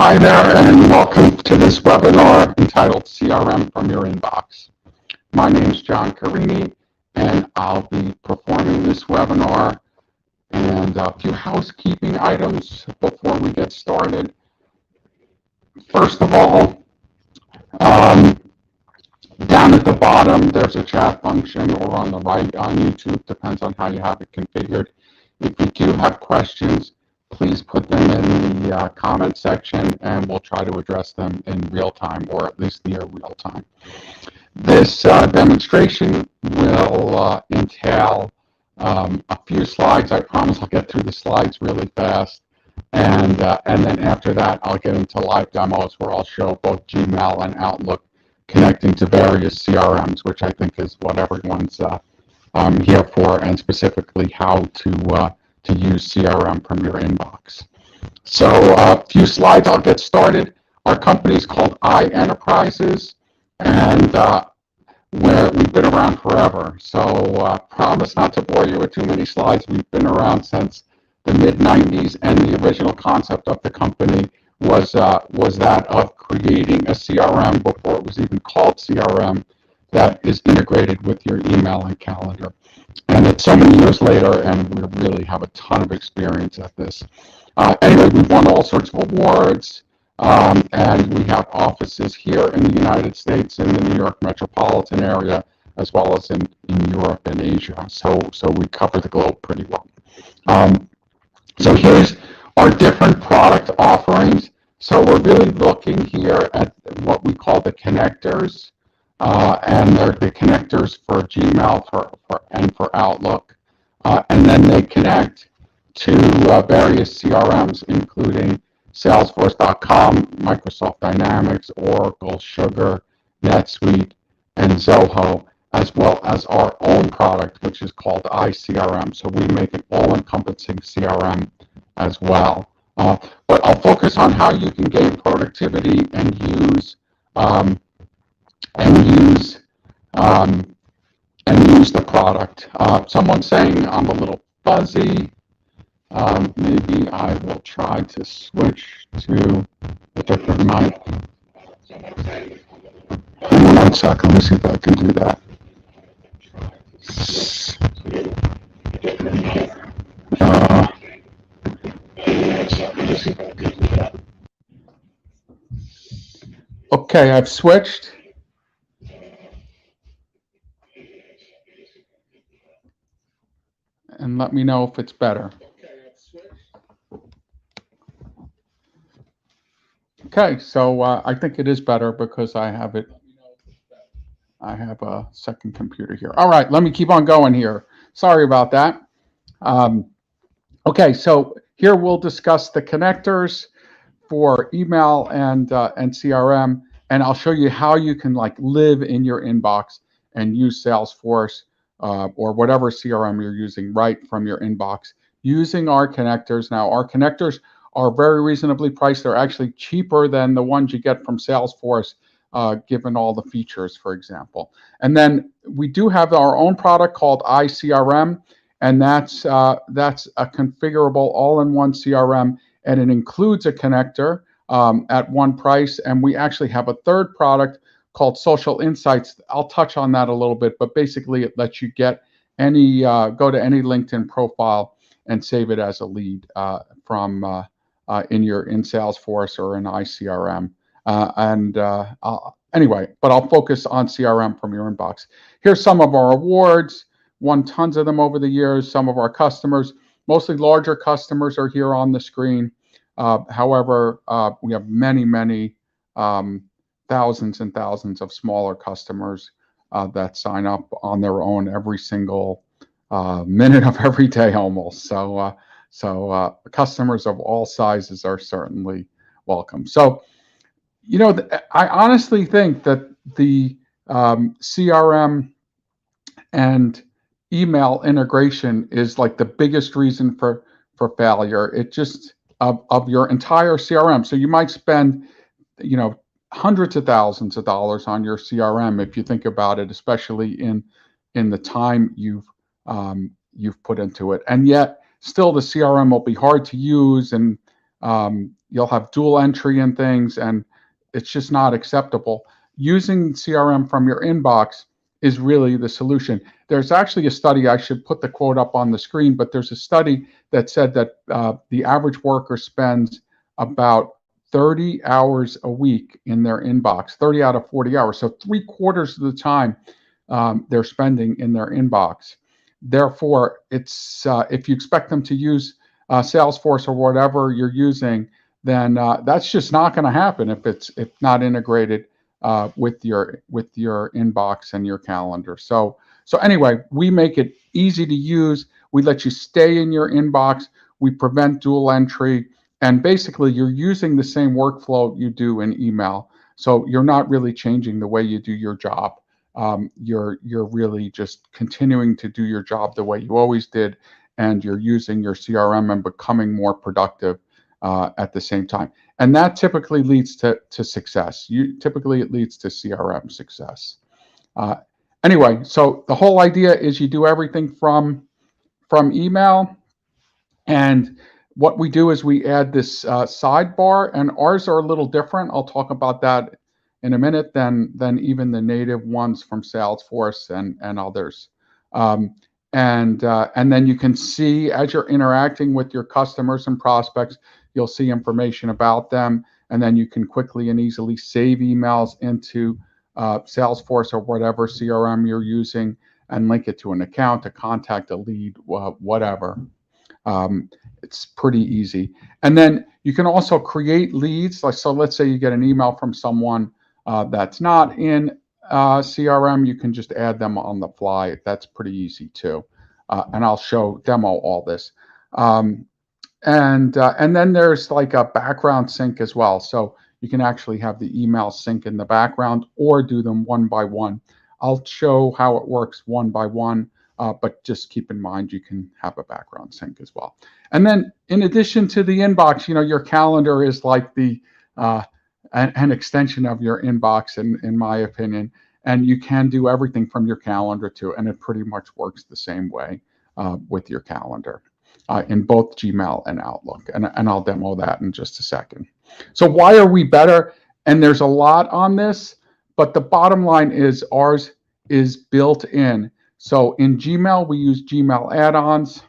Hi there, and welcome to this webinar entitled CRM from Your Inbox. My name is John Carini, and I'll be performing this webinar. And a few housekeeping items before we get started. First of all, down at the bottom, there's a chat function, or on the right on YouTube, depends on how you have it configured. If you do have questions, please put them in the comment section, and we'll try to address them in real time, or at least near real time. This demonstration will entail a few slides. I promise I'll get through the slides really fast. And then after that, I'll get into live demos where I'll show both Gmail and Outlook connecting to various CRMs, which I think is what everyone's here for, and specifically how to use CRM from your inbox. So a few slides, I'll get started. Our company is called Enterprises, and we've been around forever. So promise not to bore you with too many slides. We've been around since the mid-90s, and the original concept of the company was that of creating a CRM before it was even called CRM that is integrated with your email and calendar. And it's so many years later, and we really have a ton of experience at this. Anyway, we've won all sorts of awards, and we have offices here in the United States, in the New York metropolitan area, as well as in Europe and Asia. So we cover the globe pretty well. So here's our different product offerings. So we're really looking here at what we call the connectors, and they're the connectors for Gmail and for Outlook. And then they connect to various CRMs, including Salesforce.com, Microsoft Dynamics, Oracle, Sugar, NetSuite, and Zoho, as well as our own product, which is called ICRM. So we make an all-encompassing CRM as well. But I'll focus on how you can gain productivity and use the product. Someone's saying I'm a little fuzzy. Maybe I will try to switch to a different mic. Hang on 1 second. Let me see if I can do that. Okay, I've switched. And let me know if it's better. Okay, so I think it is better because I have a second computer here. All right, let me keep on going here. Sorry about that. Okay, so here we'll discuss the connectors for email and CRM, and I'll show you how you can live in your inbox and use Salesforce or whatever CRM you're using right from your inbox using our connectors. Now, our connectors are very reasonably priced. They're actually cheaper than the ones you get from Salesforce, given all the features, for example. And then we do have our own product called ICRM, and that's a configurable all-in-one CRM, and it includes a connector at one price. And we actually have a third product called Social Insights. I'll touch on that a little bit, but basically it lets you get any go to any LinkedIn profile and save it as a lead from in Salesforce or in ICRM. Anyway, but I'll focus on CRM from your inbox. Here's some of our awards. Won tons of them over the years. Some of our customers, mostly larger customers, are here on the screen. However, we have many thousands and thousands of smaller customers that sign up on their own every single minute of every day almost. So customers of all sizes are certainly welcome. So, I honestly think that the CRM and email integration is the biggest reason for failure. It just of your entire CRM. So you might spend, hundreds of thousands of dollars on your CRM if you think about it, especially in the time you've put into it, and yet still the CRM will be hard to use, and You'll have dual entry and things, and it's just not acceptable. Using CRM from your inbox is really the solution. There's actually a study, I should put the quote up on the screen, but there's a study that said that the average worker spends about 30 hours a week in their inbox, 30 out of 40 hours. So 3/4 of the time they're spending in their inbox. Therefore, it's if you expect them to use Salesforce or whatever you're using, then that's just not going to happen if not integrated with your inbox and your calendar. So anyway, we make it easy to use. We let you stay in your inbox. We prevent dual entry, and basically you're using the same workflow you do in email. So you're not really changing the way you do your job. You're really just continuing to do your job the way you always did, and you're using your CRM and becoming more productive at the same time. And that typically leads to success. Typically it leads to CRM success. Anyway, so the whole idea is you do everything from email, and what we do is we add this sidebar, and ours are a little different. I'll talk about that in a minute than even the native ones from Salesforce and others. And then you can see, as you're interacting with your customers and prospects, you'll see information about them, and then you can quickly and easily save emails into Salesforce or whatever CRM you're using and link it to an account, a contact, a lead, whatever. It's pretty easy. And then you can also create leads. So let's say you get an email from someone that's not in CRM, you can just add them on the fly. That's pretty easy too. And I'll demo all this. And then there's like a background sync as well. So you can actually have the email sync in the background or do them one by one. I'll show how it works one by one, but just keep in mind you can have a background sync as well. And then in addition to the inbox, your calendar is like an extension of your inbox, in my opinion. And you can do everything from your calendar too, and it pretty much works the same way with your calendar in both Gmail and Outlook. And I'll demo that in just a second. So why are we better? And there's a lot on this, but the bottom line is ours is built in. So in Gmail, we use Gmail add-ons.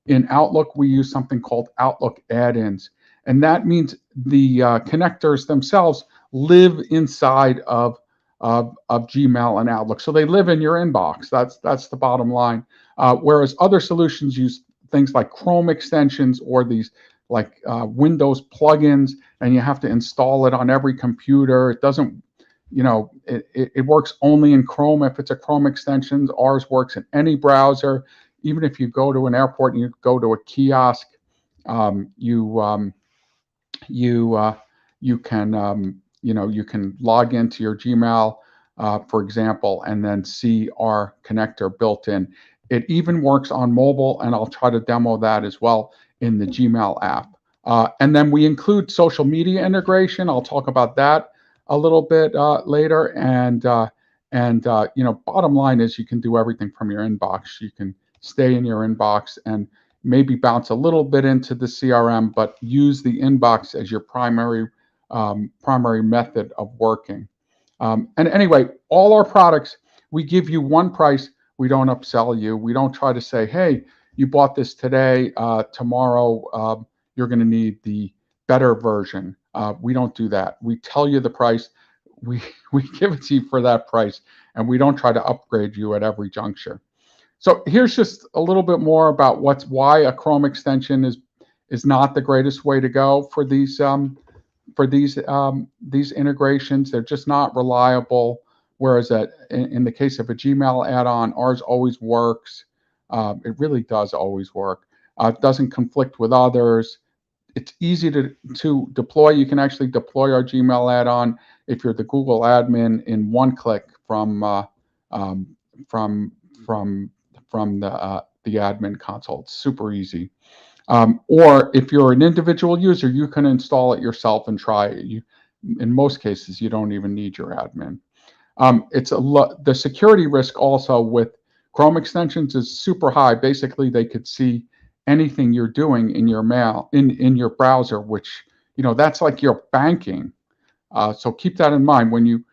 In Outlook, we use something called Outlook add-ins. And that means the connectors themselves live inside of Gmail and Outlook. So they live in your inbox. That's the bottom line. Whereas other solutions use things like Chrome extensions or these like Windows plugins, and you have to install it on every computer. It doesn't, it works only in Chrome if it's a Chrome extension. Ours works in any browser. Even if you go to an airport and you go to a kiosk, you can log into your Gmail, for example, and then see our connector built in. It even works on mobile, and I'll try to demo that as well in the Gmail app. And then we include social media integration. I'll talk about that a little bit later. And bottom line is you can do everything from your inbox. You can stay in your inbox and maybe bounce a little bit into the CRM, but use the inbox as your primary method of working. And anyway, all our products, we give you one price. We don't upsell you. We don't try to say, hey, you bought this today, tomorrow you're going to need the better version. We don't do that. We tell you the price. We give it to you for that price, and we don't try to upgrade you at every juncture. So here's just a little bit more about why a Chrome extension is not the greatest way to go for these integrations. They're just not reliable. Whereas in the case of a Gmail add-on, ours always works. It really does always work. It doesn't conflict with others. It's easy to deploy. You can actually deploy our Gmail add-on if you're the Google admin in one click from the admin console. It's super easy. Or if you're an individual user, you can install it yourself and try it. In most cases, you don't even need your admin. The security risk also with Chrome extensions is super high. Basically, they could see anything you're doing in your mail, in your browser, which, that's like your banking. So keep that in mind when you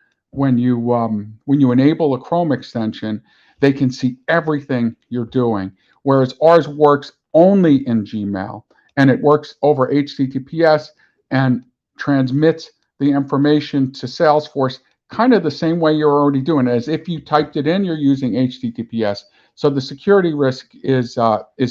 enable a Chrome extension, they can see everything you're doing. Whereas ours works only in Gmail, and it works over HTTPS and transmits the information to Salesforce kind of the same way you're already doing it. As if you typed it in, you're using HTTPS. So the security risk is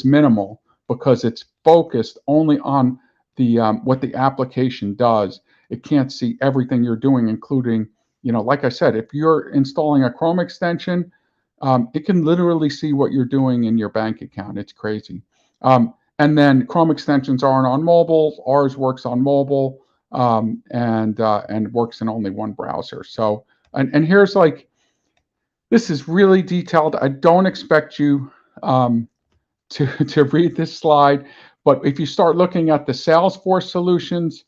minimal because it's focused only on the what the application does. It can't see everything you're doing, including, like I said, if you're installing a Chrome extension, it can literally see what you're doing in your bank account. It's crazy. And then Chrome extensions aren't on mobile. Ours works on mobile, and works in only one browser. So, and here's like, this is really detailed. I don't expect you to read this slide, but if you start looking at the Salesforce solutions,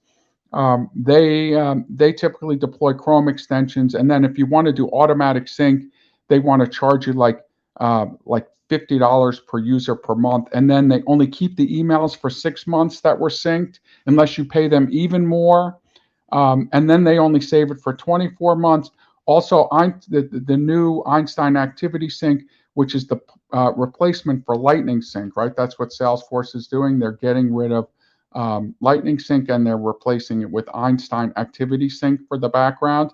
they typically deploy Chrome extensions, and then if you want to do automatic sync, they want to charge you like $50 per user per month, and then they only keep the emails for 6 months that were synced, unless you pay them even more, and then they only save it for 24 months. Also, the new Einstein Activity Sync, which is the replacement for Lightning Sync, right? That's what Salesforce is doing. They're getting rid of Lightning Sync, and they're replacing it with Einstein Activity Sync for the background.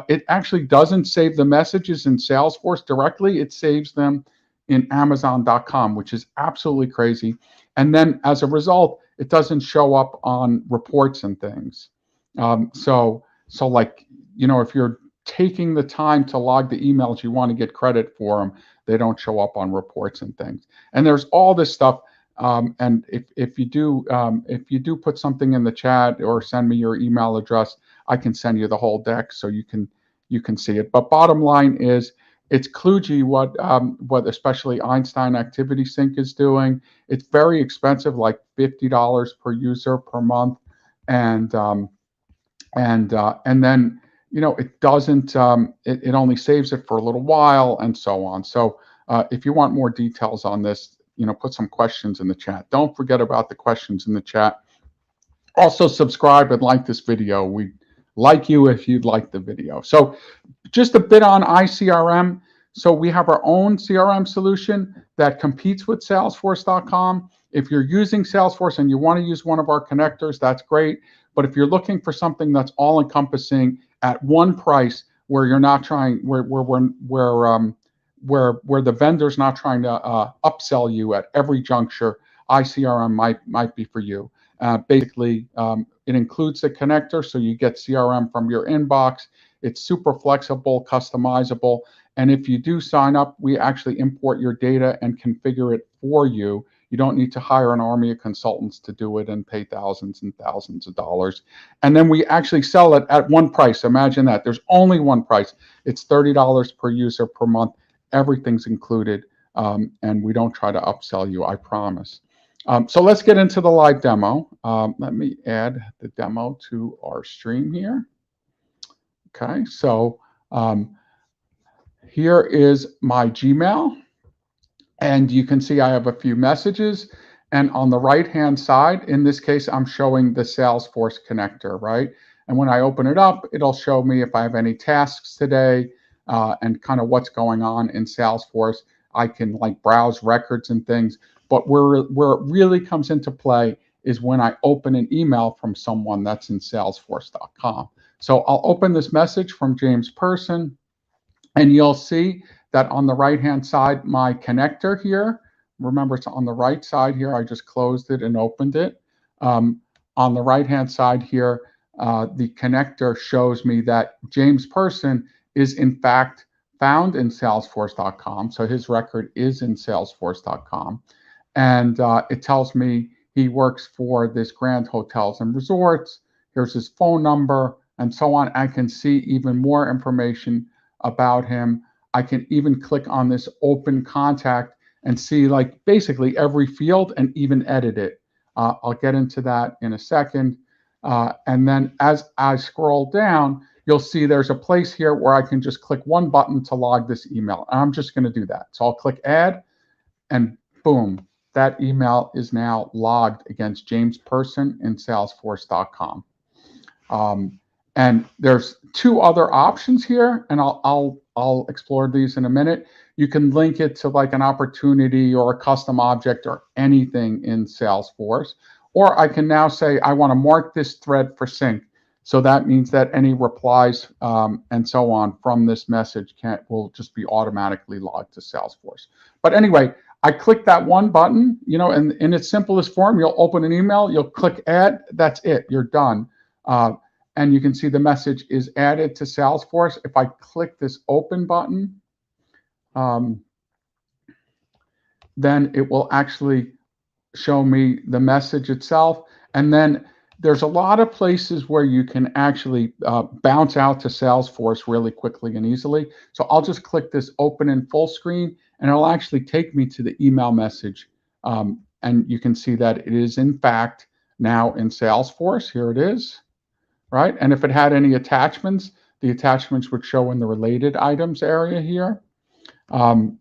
It actually doesn't save the messages in Salesforce directly. It saves them in Amazon.com, which is absolutely crazy. And then as a result, it doesn't show up on reports and things. So like, if you're taking the time to log the emails, you want to get credit for them, they don't show up on reports and things. And there's all this stuff. And if you do put something in the chat or send me your email address, I can send you the whole deck so you can see it. But bottom line is, it's kludgy what especially Einstein Activity Sync is doing. It's very expensive, like $50 per user per month, and then it doesn't. It only saves it for a little while, and so on. So if you want more details on this, put some questions in the chat. Don't forget about the questions in the chat. Also, subscribe and like this video. We'd like you if you'd like the video. So just a bit on ICRM. So we have our own CRM solution that competes with Salesforce.com. If you're using Salesforce and you want to use one of our connectors, that's great. But if you're looking for something that's all-encompassing at one price, where you're not trying, where the vendor's not trying to upsell you at every juncture, ICRM might be for you. Basically, it includes the connector, so you get CRM from your inbox. It's super flexible, customizable, and if you do sign up, we actually import your data and configure it for you. You don't need to hire an army of consultants to do it and pay thousands and thousands of dollars. And then we actually sell it at one price. Imagine that. There's only one price. It's $30 per user per month. Everything's included, and we don't try to upsell you, I promise. So let's get into the live demo. Let me add the demo to our stream here. Okay, so here is my Gmail, and you can see I have a few messages. And on the right-hand side, in this case, I'm showing the Salesforce connector, right? And when I open it up, it'll show me if I have any tasks today, and kind of what's going on in Salesforce. I can like browse records and things, but where it really comes into play is when I open an email from someone that's in Salesforce.com. So I'll open this message from James Person, and you'll see that on the right-hand side, my connector here, remember it's on the right side here, I just closed it and opened it. On the right-hand side here, the connector shows me that James Person is in fact found in Salesforce.com. So his record is in Salesforce.com. And it tells me he works for this Grand Hotels and Resorts. Here's his phone number and so on. I can see even more information about him. I can even click on this open contact and see like basically every field and even edit it. I'll get into that in a second. And then as I scroll down, you'll see there's a place here where I can just click one button to log this email. And I'm just going to do that. So I'll click add, and boom, that email is now logged against James Person in Salesforce.com. And there's two other options here, and I'll explore these in a minute. You can link it to like an opportunity or a custom object or anything in Salesforce. Or I can now say I want to mark this thread for sync. So that means that any replies and so on from this message will just be automatically logged to Salesforce. But anyway, I click that one button, and in its simplest form, you'll open an email, you'll click add, that's it, you're done. And you can see the message is added to Salesforce. If I click this open button, then it will actually show me the message itself. And then there's a lot of places where you can actually bounce out to Salesforce really quickly and easily. So I'll just click this open in full screen, and it'll actually take me to the email message. And you can see that it is, in fact, now in Salesforce. Here it is, right? And if it had any attachments, the attachments would show in the related items area here. And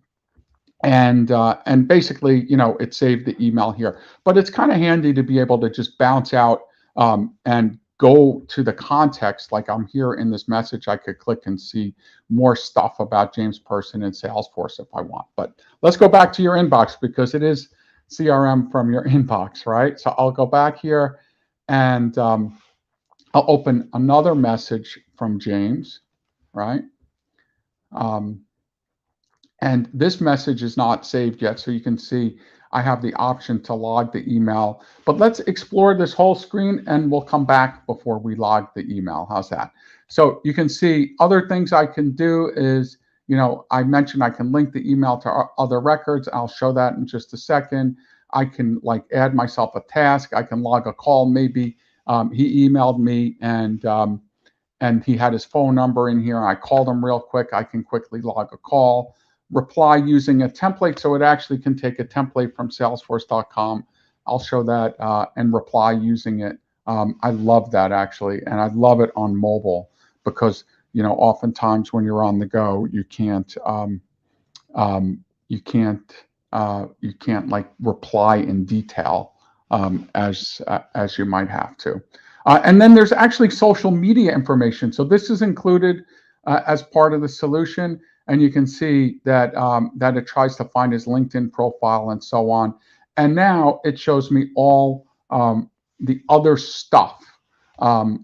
basically, it saved the email here. But it's kind of handy to be able to just bounce out and go to the context. Like I'm here in this message, I could click and see more stuff about James Person in Salesforce if I want. But let's go back to your inbox, because it is CRM from your inbox, right? So I'll go back here, and I'll open another message from James, right? And this message is not saved yet, so you can see I have the option to log the email. But let's explore this whole screen, and we'll come back before we log the email. How's that? So you can see other things I can do is, I mentioned I can link the email to other records. I'll show that in just a second. I can add myself a task. I can log a call. Maybe he emailed me and he had his phone number in here. I called him real quick. I can quickly log a call. Reply using a template, so it actually can take a template from Salesforce.com. I'll show that and reply using it. I love that, actually, and I love it on mobile, because oftentimes when you're on the go, you can't like reply in detail as you might have to. And then there's actually social media information. So this is included as part of the solution. And you can see that that it tries to find his LinkedIn profile and so on. And now it shows me all the other stuff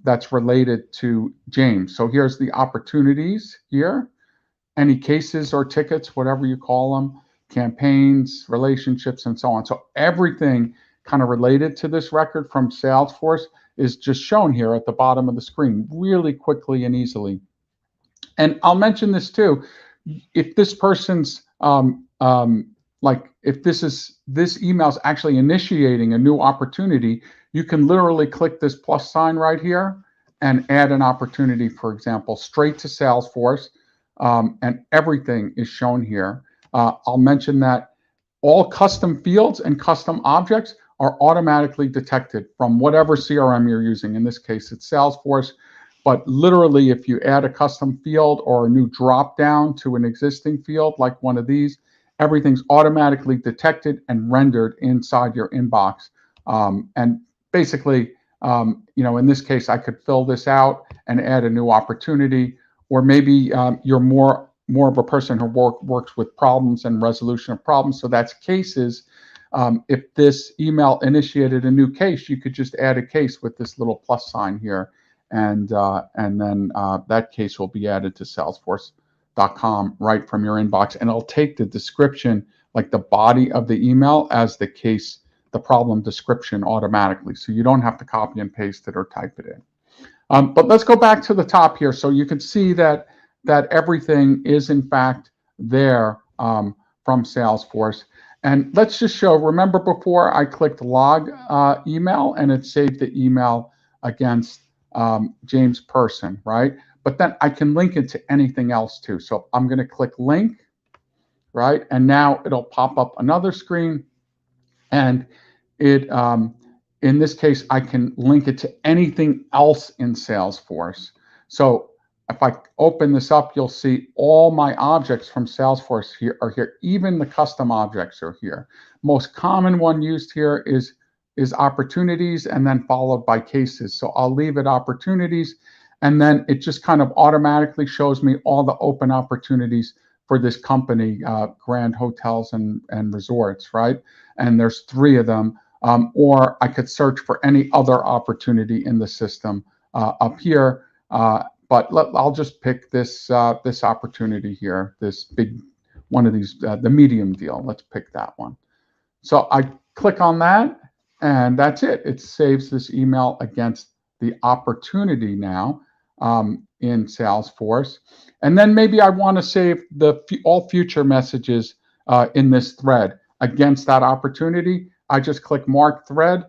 that's related to James. So here's the opportunities here, any cases or tickets, whatever you call them, campaigns, relationships, and so on. So everything kind of related to this record from Salesforce is just shown here at the bottom of the screen really quickly and easily. And I'll mention this too. If this person's if this email is actually initiating a new opportunity, you can literally click this plus sign right here and add an opportunity, for example, straight to Salesforce, and everything is shown here. I'll mention that all custom fields and custom objects are automatically detected from whatever CRM you're using. In this case, it's Salesforce. But literally, if you add a custom field or a new drop down to an existing field, like one of these, everything's automatically detected and rendered inside your inbox. And basically, in this case, I could fill this out and add a new opportunity. Or maybe you're more of a person who works with problems and resolution of problems. So that's cases. If this email initiated a new case, you could just add a case with this little plus sign here. And then that case will be added to Salesforce.com right from your inbox, and it'll take the description, like the body of the email, as the case, the problem description automatically. So you don't have to copy and paste it or type it in. But let's go back to the top here, so you can see that everything is in fact there from Salesforce. And let's just show. Remember before I clicked log email, and it saved the email against James Person, right? But then I can link it to anything else too. So I'm going to click link, right? And now it'll pop up another screen, and it, in this case, I can link it to anything else in Salesforce. So if I open this up, you'll see all my objects from Salesforce here are here. Even the custom objects are here. Most common one used here is opportunities and then followed by cases. So I'll leave it opportunities, and then it just kind of automatically shows me all the open opportunities for this company, Grand Hotels and Resorts, right? And there's 3 of them. Or I could search for any other opportunity in the system up here. But I'll just pick this this opportunity here, this big one of these, the medium deal. Let's pick that one. So I click on that, and that's it. It saves this email against the opportunity now in Salesforce. And then maybe I want to save all future messages in this thread against that opportunity. I just click Mark Thread,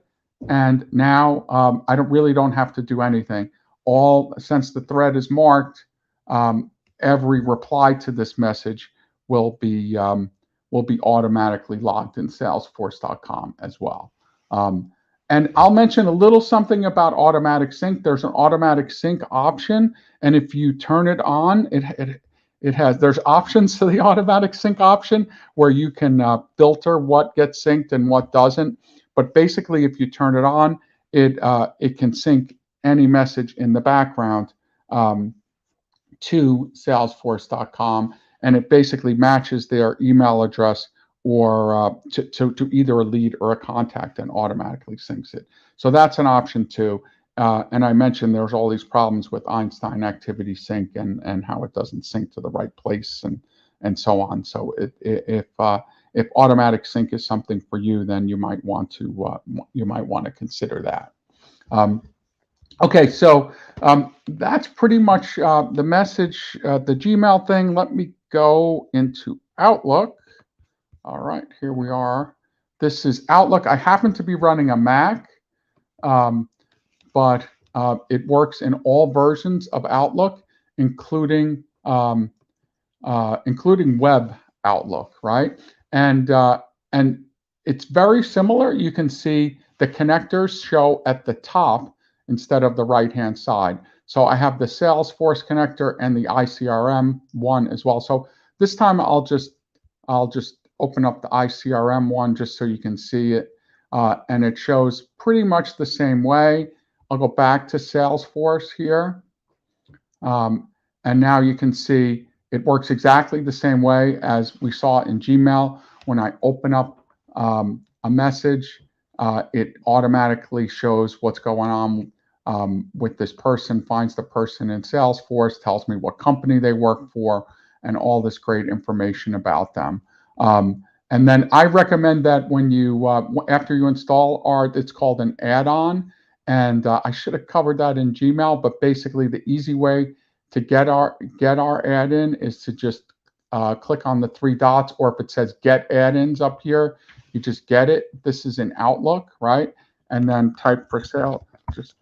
and now I don't have to do anything. Since the thread is marked, every reply to this message will be automatically logged in Salesforce.com as well. And I'll mention a little something about automatic sync. There's an automatic sync option, and if you turn it on, there's options to the automatic sync option where you can filter what gets synced and what doesn't. But basically, if you turn it on, it can sync any message in the background to Salesforce.com, and it basically matches their email address or to either a lead or a contact and automatically syncs it. So that's an option too. And I mentioned there's all these problems with Einstein Activity Sync and how it doesn't sync to the right place and so on. So if automatic sync is something for you, then you might want to consider that. Okay, so that's pretty much the message, the Gmail thing. Let me go into Outlook. All right, here we are. This is Outlook. I happen to be running a Mac, but it works in all versions of Outlook, including web Outlook, right? And it's very similar. You can see the connectors show at the top instead of the right-hand side. So I have the Salesforce connector and the ICRM one as well. So this time I'll just open up the ICRM one just so you can see it. And it shows pretty much the same way. I'll go back to Salesforce here. And now you can see it works exactly the same way as we saw in Gmail. When I open up a message, it automatically shows what's going on with this person, finds the person in Salesforce, tells me what company they work for, and all this great information about them. And then I recommend that when you, after you install it's called an add-on. And I should have covered that in Gmail, but basically the easy way to get our add-in is to just click on the 3 dots, or if it says get add-ins up here, you just get it. This is in Outlook, right? And then type for sale, just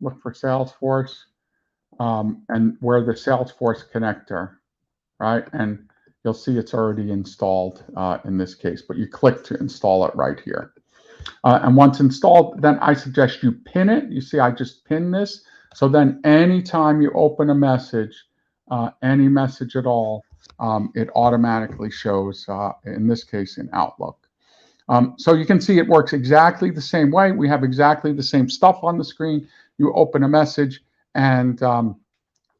look for Salesforce, and we're the Salesforce connector, right? And you'll see it's already installed in this case, but you click to install it right here. And once installed, then I suggest you pin it. You see, I just pinned this. So then anytime you open a message, any message at all, it automatically shows, in this case, in Outlook. So you can see it works exactly the same way. We have exactly the same stuff on the screen. You open a message, and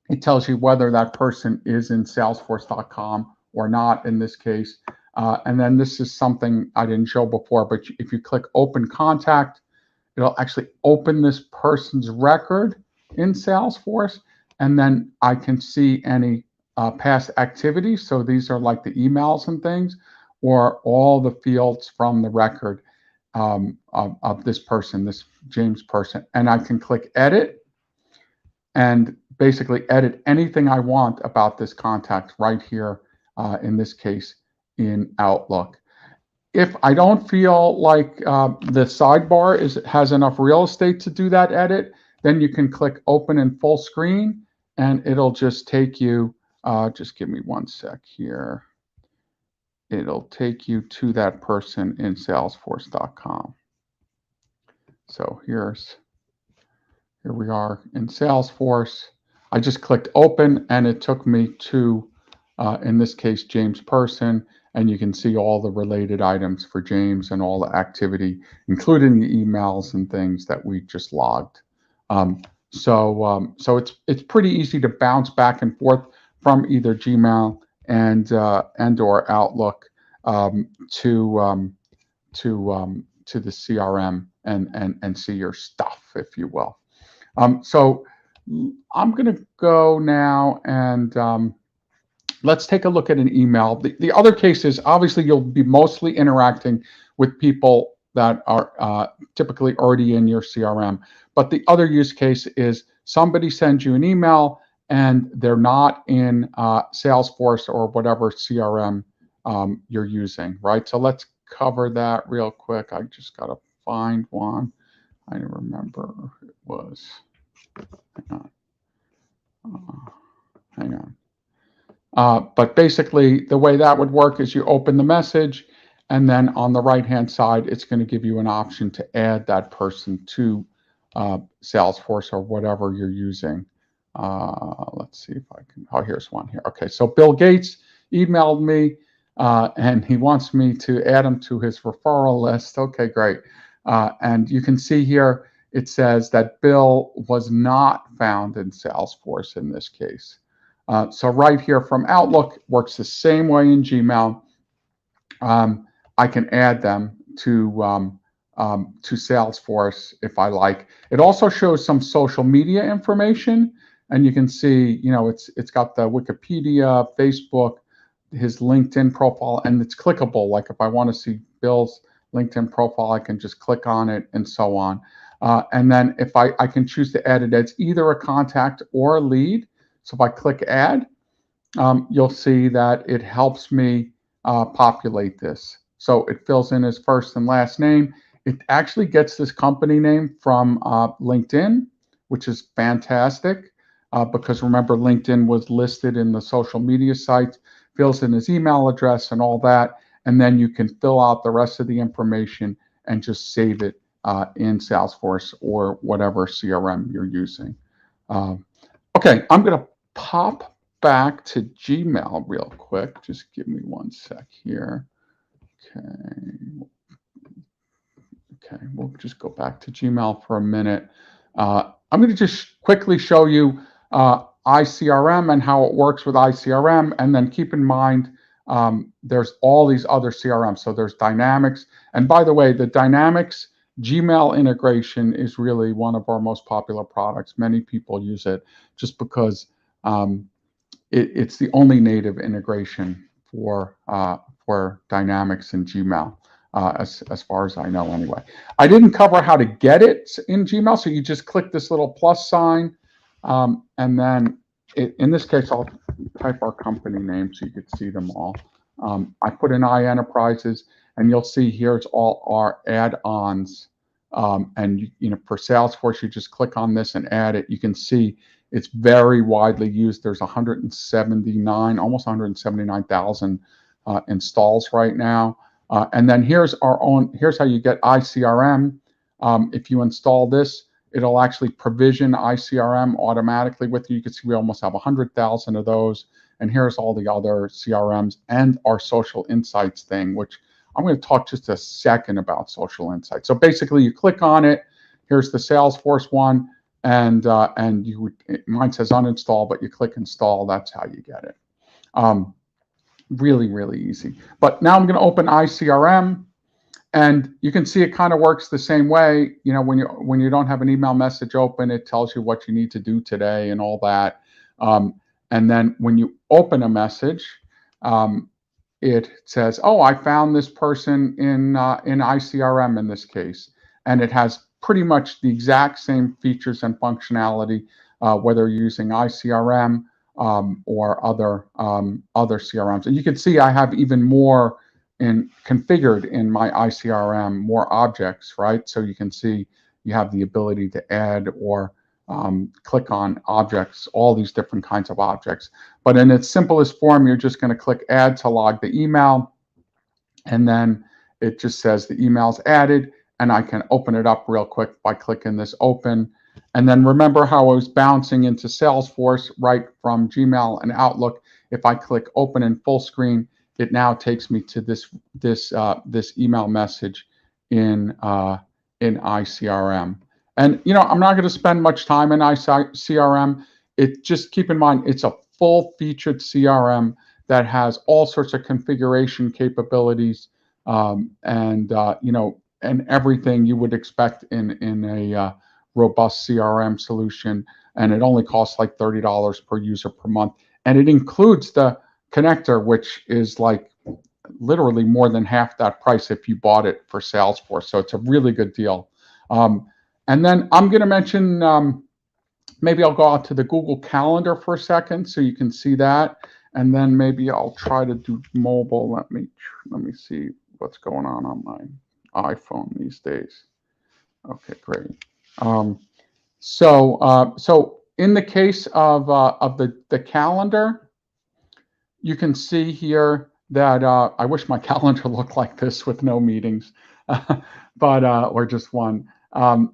it tells you whether that person is in Salesforce.com or not in this case. And then this is something I didn't show before, but if you click Open Contact, it'll actually open this person's record in Salesforce, and then I can see any past activities. So these are like the emails and things, or all the fields from the record of this person, this James person. And I can click Edit and basically edit anything I want about this contact right here, in this case, in Outlook. If I don't feel like the sidebar has enough real estate to do that edit, then you can click Open in Full Screen, and it'll just take you, just give me one sec here. It'll take you to that person in Salesforce.com. So here we are in Salesforce. I just clicked open and it took me to, in this case, James Person, and you can see all the related items for James and all the activity, including the emails and things that we just logged. So it's pretty easy to bounce back and forth from either Gmail and or Outlook to the CRM and see your stuff, if you will. So I'm going to go now and let's take a look at an email. The other case is obviously you'll be mostly interacting with people that are typically already in your CRM. But the other use case is somebody sends you an email and they're not in Salesforce or whatever CRM you're using, right? So let's cover that real quick. I just got to find one. I don't remember who it was. Hang on. But basically, the way that would work is you open the message, and then on the right-hand side, it's going to give you an option to add that person to Salesforce or whatever you're using. Let's see if I can. Oh, here's one here. Okay, so Bill Gates emailed me, and he wants me to add him to his referral list. Okay, great. And you can see here, it says that Bill was not found in Salesforce in this case. So right here from Outlook, works the same way in Gmail. I can add them to Salesforce if I like. It also shows some social media information, and you can see, you know, it's got the Wikipedia, Facebook, his LinkedIn profile, and it's clickable. Like if I want to see Bill's LinkedIn profile, I can just click on it and so on. And then if I can choose to add it as either a contact or a lead. So if I click add, you'll see that it helps me populate this. So it fills in his first and last name. It actually gets this company name from LinkedIn, which is fantastic because remember, LinkedIn was listed in the social media sites, fills in his email address and all that. And then you can fill out the rest of the information and just save it in Salesforce or whatever CRM you're using. Okay, I'm going to pop back to Gmail real quick. Just give me one sec here. Okay, we'll just go back to Gmail for a minute. I'm going to just quickly show you ICRM and how it works with ICRM, and then keep in mind there's all these other CRMs. So there's Dynamics, and by the way, the Dynamics Gmail integration is really one of our most popular products. Many people use it just because it's the only native integration for Dynamics and Gmail, as far as I know anyway. I didn't cover how to get it in Gmail, so you just click this little plus sign, and then in this case, I'll type our company name so you could see them all. I put in iEnterprises, and you'll see here's all our add-ons. And you know, for Salesforce, you just click on this and add it. You can see it's very widely used. There's 179, almost 179,000 installs right now. And then here's how you get ICRM. If you install this, it'll actually provision ICRM automatically with you. You can see we almost have 100,000 of those. And here's all the other CRMs and our social insights thing, which I'm going to talk just a second about social insights. So basically, you click on it. Here's the Salesforce one, and mine says uninstall, but you click install. That's how you get it. Really, really easy. But now I'm going to open ICRM, and you can see it kind of works the same way. You know, when you don't have an email message open, it tells you what you need to do today and all that. And then when you open a message, it says, "Oh, I found this person in ICRM in this case," and it has pretty much the exact same features and functionality, whether you're using ICRM or other CRMs. And you can see I have even more configured in my ICRM, more objects, right? So you can see you have the ability to add or click on objects, all these different kinds of objects. But in its simplest form, you're just going to click add to log the email, and then it just says the email's added, and I can open it up real quick by clicking this open, And then remember how I was bouncing into Salesforce right from Gmail and Outlook. If I click open in full screen, it now takes me to this email message in ICRM. And I'm not going to spend much time in ICRM. Just keep in mind it's a full-featured CRM that has all sorts of configuration capabilities, and everything you would expect in a robust CRM solution. And it only costs like $30 per user per month, and it includes the connector, which is like literally more than half that price if you bought it for Salesforce. So it's a really good deal. And then I'm going to mention, maybe I'll go out to the Google Calendar for a second so you can see that. And then maybe I'll try to do mobile. Let me see what's going on my iPhone these days. Okay, great. So in the case of the calendar, you can see here that I wish my calendar looked like this with no meetings, but or just one.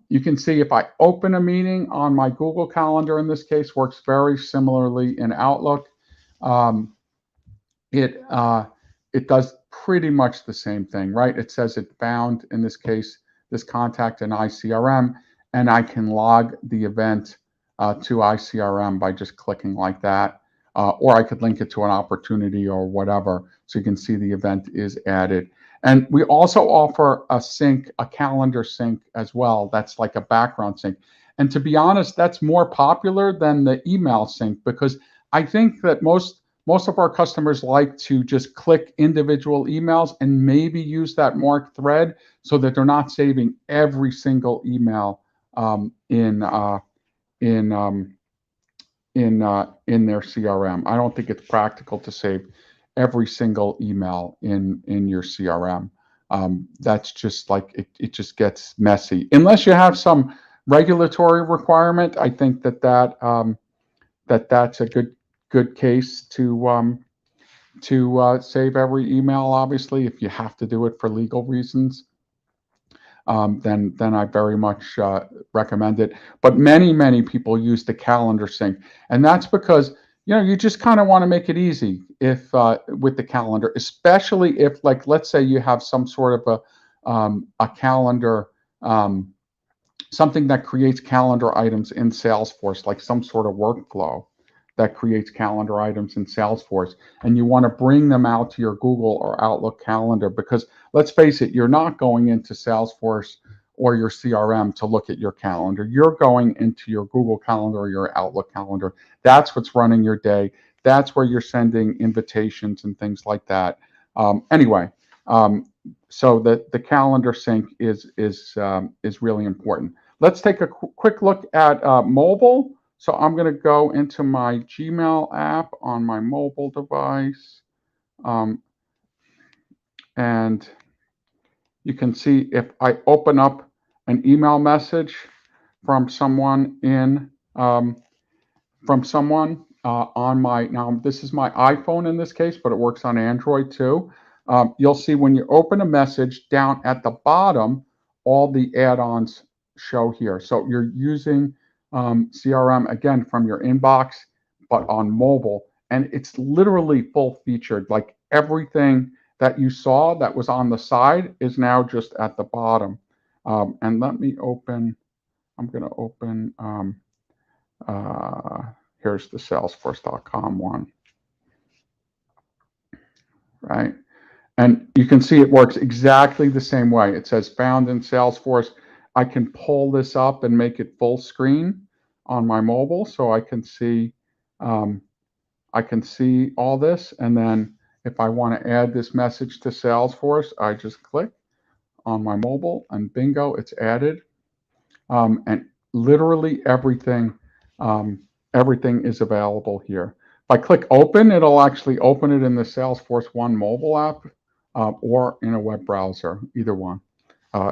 You can see if I open a meeting on my Google Calendar, in this case, works very similarly in Outlook. It does pretty much the same thing, right? It says it found, in this case, this contact in ICRM, and I can log the event to ICRM by just clicking like that. Or I could link it to an opportunity or whatever, so you can see the event is added. And we also offer a sync, a calendar sync as well. That's like a background sync. And to be honest, that's more popular than the email sync, because I think that most of our customers like to just click individual emails and maybe use that marked thread so that they're not saving every single email in their CRM. I don't think it's practical to save every single email in your CRM. That's just like it just gets messy unless you have some regulatory requirement. I think that's a good case to save every email. Obviously, if you have to do it for legal reasons, then I very much recommend it. But many people use the calendar sync, and that's because you just kind of want to make it easy if with the calendar, especially if, like, let's say you have some sort of a calendar, something that creates calendar items in Salesforce, like some sort of workflow that creates calendar items in Salesforce, and you want to bring them out to your Google or Outlook calendar, because let's face it, you're not going into Salesforce or your CRM to look at your calendar. You're going into your Google Calendar or your Outlook calendar. That's what's running your day. That's where you're sending invitations and things like that. Anyway, so the calendar sync is really important. Let's take a quick look at mobile. So I'm going to go into my Gmail app on my mobile device, and you can see if I open up an email message from someone on my, now this is my iPhone in this case, but it works on Android too. You'll see when you open a message down at the bottom, all the add-ons show here. So you're using CRM again from your inbox, but on mobile, and it's literally full featured. Like everything that you saw that was on the side is now just at the bottom. And let me open. I'm going to open. Here's the Salesforce.com one, right? And you can see it works exactly the same way. It says found in Salesforce. I can pull this up and make it full screen on my mobile, so I can see all this. And then if I want to add this message to Salesforce, I just click on my mobile, and bingo, it's added. And literally everything is available here. If I click open, it'll actually open it in the Salesforce One mobile app or in a web browser, either one.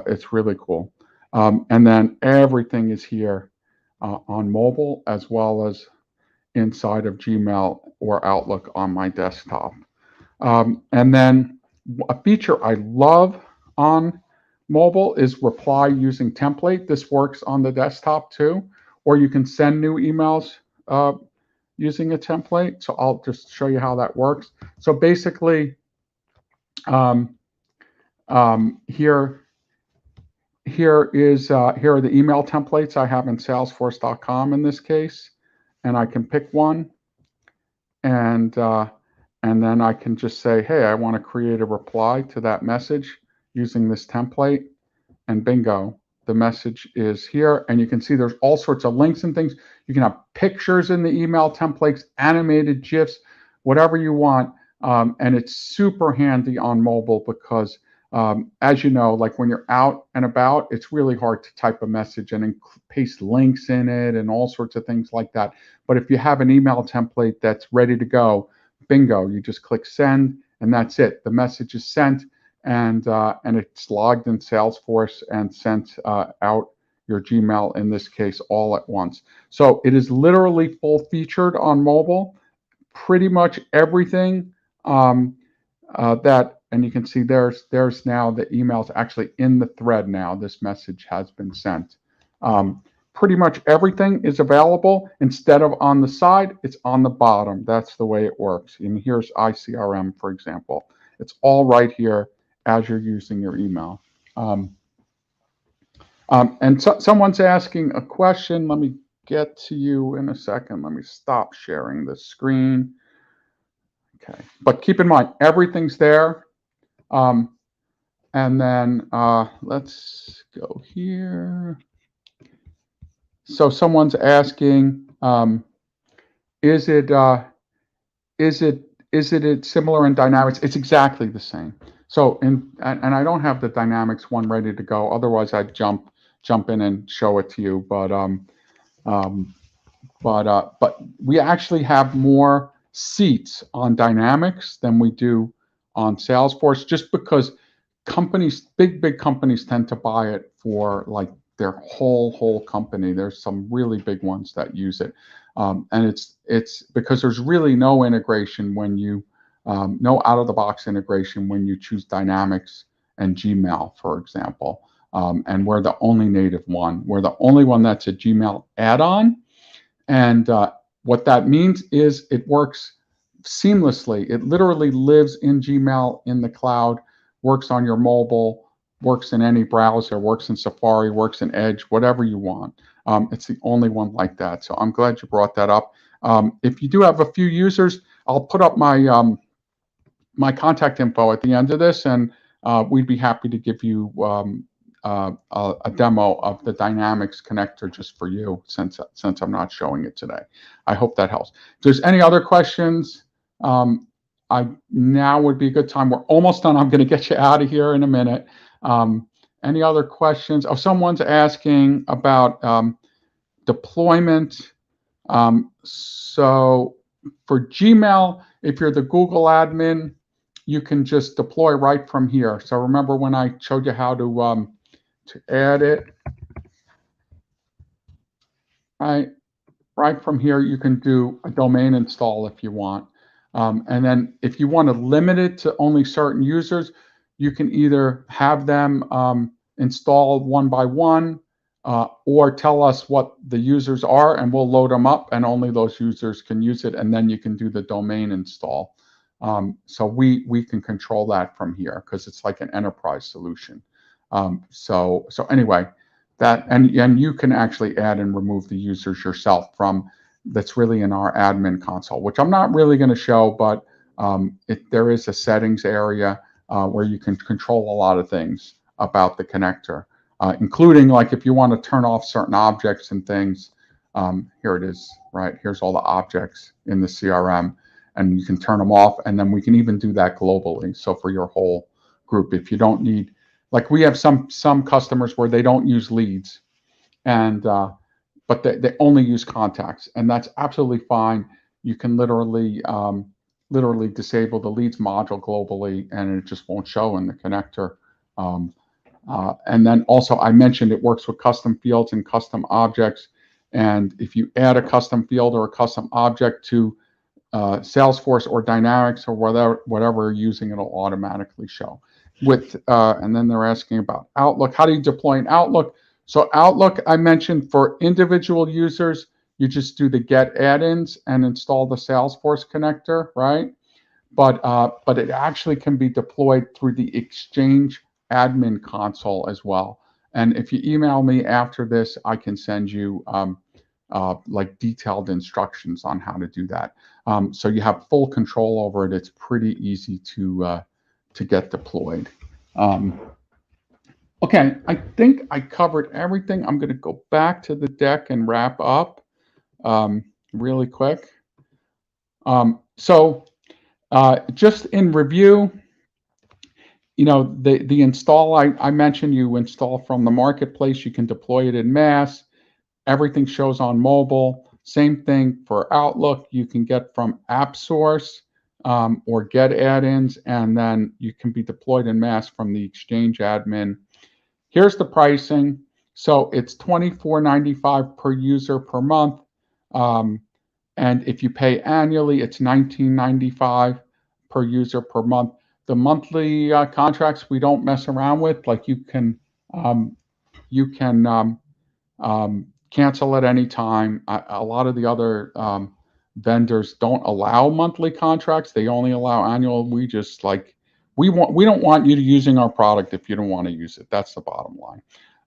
It's really cool. And then everything is here on mobile, as well as inside of Gmail or Outlook on my desktop. And then a feature I love on mobile is reply using template. This works on the desktop too, or you can send new emails using a template. So I'll just show you how that works. So basically, here are the email templates I have in Salesforce.com in this case, and I can pick one, and then I can just say, hey, I want to create a reply to that message using this template, and bingo, the message is here. And you can see there's all sorts of links and things. You can have pictures in the email templates, animated GIFs, whatever you want. And it's super handy on mobile because, as you know, like when you're out and about, it's really hard to type a message and paste links in it and all sorts of things like that. But if you have an email template that's ready to go, bingo, you just click send, and that's it. The message is sent, and it's logged in Salesforce and sent out your Gmail, in this case, all at once. So it is literally full featured on mobile. Pretty much everything and you can see there's now the emails actually in the thread now. This message has been sent. Pretty much everything is available. Instead of on the side, it's on the bottom. That's the way it works. And here's ICRM, for example. It's all right here as you're using your email. And someone's asking a question. Let me get to you in a second. Let me stop sharing the screen. Okay, but keep in mind, everything's there. And then let's go here. So someone's asking, is it similar in Dynamics? It's exactly the same. So and I don't have the Dynamics one ready to go. Otherwise, I'd jump in and show it to you. But we actually have more seats on Dynamics than we do on Salesforce, just because companies, big companies, tend to buy it for like their whole company. There's some really big ones that use it, and it's because there's really no integration when you no out-of-the-box integration when you choose Dynamics and Gmail, for example. And we're the only native one. We're the only one that's a Gmail add-on, and what that means is it works seamlessly. It literally lives in Gmail in the cloud, works on your mobile, works in any browser, works in Safari, works in Edge, whatever you want. It's the only one like that. So I'm glad you brought that up. If you do have a few users, I'll put up my my contact info at the end of this, and we'd be happy to give you a demo of the Dynamics connector just for you, since I'm not showing it today. I hope that helps. If there's any other questions, now would be a good time. We're almost done. I'm going to get you out of here in a minute. Any other questions? Oh, someone's asking about deployment. So for Gmail, if you're the Google admin, you can just deploy right from here. So remember when I showed you how to add it, right from here, you can do a domain install if you want. And then if you want to limit it to only certain users, you can either have them install one by one, or tell us what the users are, and we'll load them up, and only those users can use it. And then you can do the domain install. So we can control that from here because it's like an enterprise solution. So anyway, that and you can actually add and remove the users yourself from. That's really in our admin console, which I'm not really going to show, but there is a settings area where you can control a lot of things about the connector, including like if you want to turn off certain objects and things. Here it is, right? Here's all the objects in the CRM, and you can turn them off, and then we can even do that globally. So for your whole group, if you don't need, like we have some customers where they don't use leads, and but they only use contacts, and that's absolutely fine. You can literally disable the leads module globally, and it just won't show in the connector. And then also I mentioned it works with custom fields and custom objects. And if you add a custom field or a custom object to Salesforce or Dynamics or whatever you're using, it'll automatically show. And then they're asking about Outlook. How do you deploy in Outlook? So Outlook, I mentioned for individual users, you just do the get add-ins and install the Salesforce connector, right? But it actually can be deployed through the Exchange admin console as well. And if you email me after this, I can send you like detailed instructions on how to do that. So you have full control over it. It's pretty easy to get deployed. Okay, I think I covered everything. I'm going to go back to the deck and wrap up really quick. Just in review, the install I mentioned, you install from the marketplace, you can deploy it in mass. Everything shows on mobile. Same thing for Outlook, you can get from AppSource or get add-ins, and then you can be deployed in mass from the Exchange admin. Here's the pricing. So it's $24.95 per user per month. And if you pay annually, it's $19.95 per user per month. The monthly contracts we don't mess around with. Like you can cancel at any time. A lot of the other vendors don't allow monthly contracts. They only allow annual. We just like we don't want you to using our product if you don't want to use it. That's the bottom line.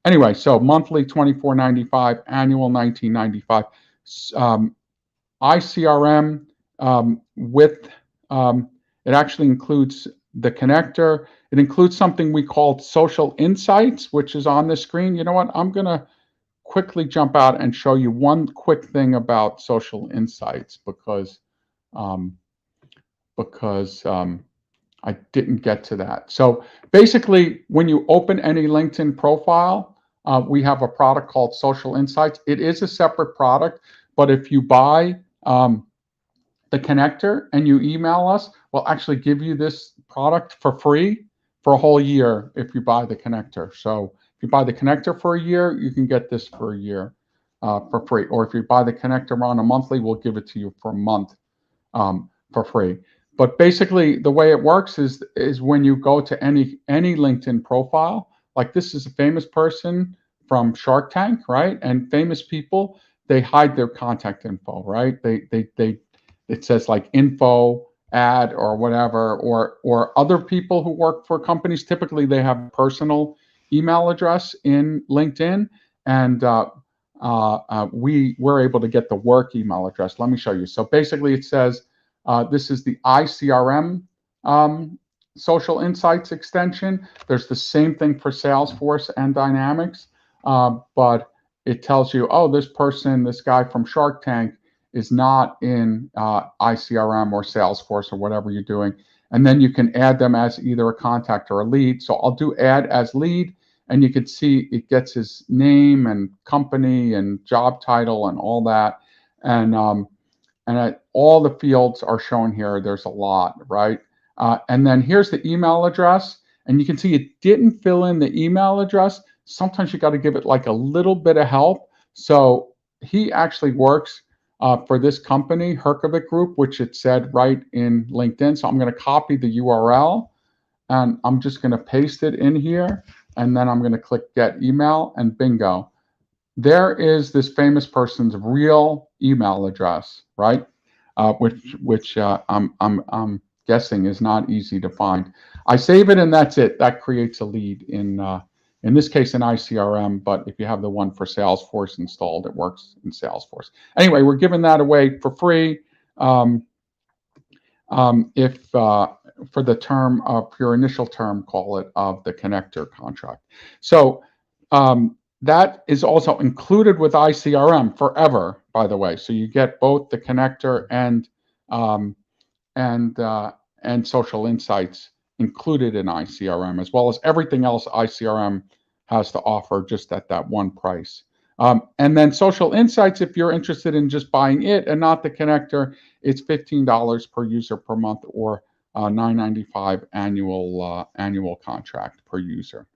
Anyway, so monthly $24.95, annual $19.95. ICRM with it actually includes the connector. It includes something we call Social Insights, which is on the screen. You know what? I'm going to quickly jump out and show you one quick thing about Social Insights because I didn't get to that. So basically, when you open any LinkedIn profile, we have a product called Social Insights. It is a separate product, but if you buy the connector and you email us, we'll actually give you this product for free for a whole year if you buy the connector. So if you buy the connector for a year, you can get this for a year for free. Or if you buy the connector on a monthly, we'll give it to you for a month for free. But basically, the way it works is when you go to any LinkedIn profile, like this is a famous person from Shark Tank, right? And famous people, they hide their contact info, right? It says like info ad or whatever, or other people who work for companies. Typically, they have personal email address in LinkedIn, and we're able to get the work email address. Let me show you. So basically, it says this is the ICRM Social Insights extension. There's the same thing for Salesforce and Dynamics, but it tells you, oh, this guy from Shark Tank is not in ICRM or Salesforce or whatever you're doing. And then you can add them as either a contact or a lead. So I'll do add as lead, and you can see it gets his name and company and job title and all that. And all the fields are shown here. There's a lot, right? And then here's the email address. And you can see it didn't fill in the email address. Sometimes you got to give it like a little bit of help. So he actually works for this company, Herkovic Group, which it said right in LinkedIn. So I'm going to copy the URL, and I'm just going to paste it in here. And then I'm going to click Get Email, and bingo. There is this famous person's real email address, right? Which I'm guessing is not easy to find. I save it, and that's it. That creates a lead in this case in ICRM, but if you have the one for Salesforce installed, it works in Salesforce. Anyway, we're giving that away for free for the term of your initial term, call it, of the connector contract. So that is also included with ICRM forever, by the way. So you get both the connector and Social Insights included in ICRM, as well as everything else ICRM has to offer, just at that one price. And then Social Insights, if you're interested in just buying it and not the connector, it's $15 per user per month, or $9.95 annual contract per user.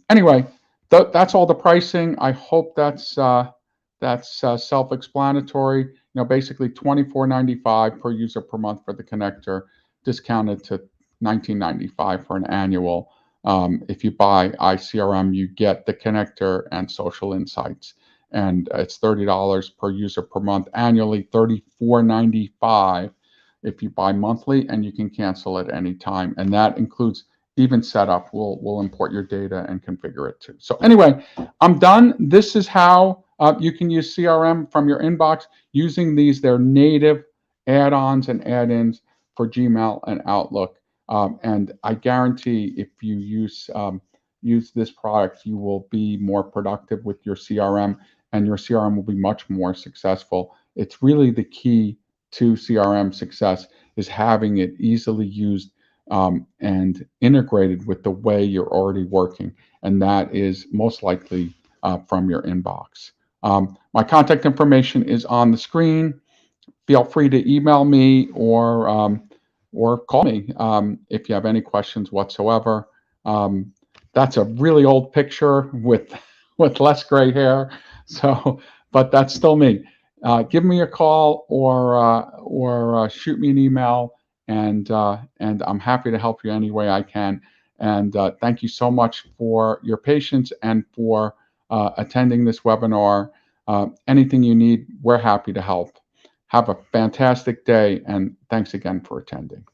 Anyway, that's all the pricing. I hope that's self-explanatory. Basically $24.95 per user per month for the connector, discounted to $19.95 for an annual. If you buy ICRM, you get the connector and social insights. And it's $30 per user per month annually, $34.95 if you buy monthly, and you can cancel at any time. And that includes even setup. We'll import your data and configure it too. So anyway, I'm done. This is how you can use CRM from your inbox using these. They're native add-ons and add-ins for Gmail and Outlook. And I guarantee if you use this product, you will be more productive with your CRM, and your CRM will be much more successful. It's really the key to CRM success is having it easily used and integrated with the way you're already working, and that is most likely from your inbox. My contact information is on the screen. Feel free to email me or call me if you have any questions whatsoever. That's a really old picture with less gray hair, so but that's still me. Give me a call or shoot me an email, and I'm happy to help you any way I can. And thank you so much for your patience and for attending this webinar. Anything you need, we're happy to help. Have a fantastic day, and thanks again for attending.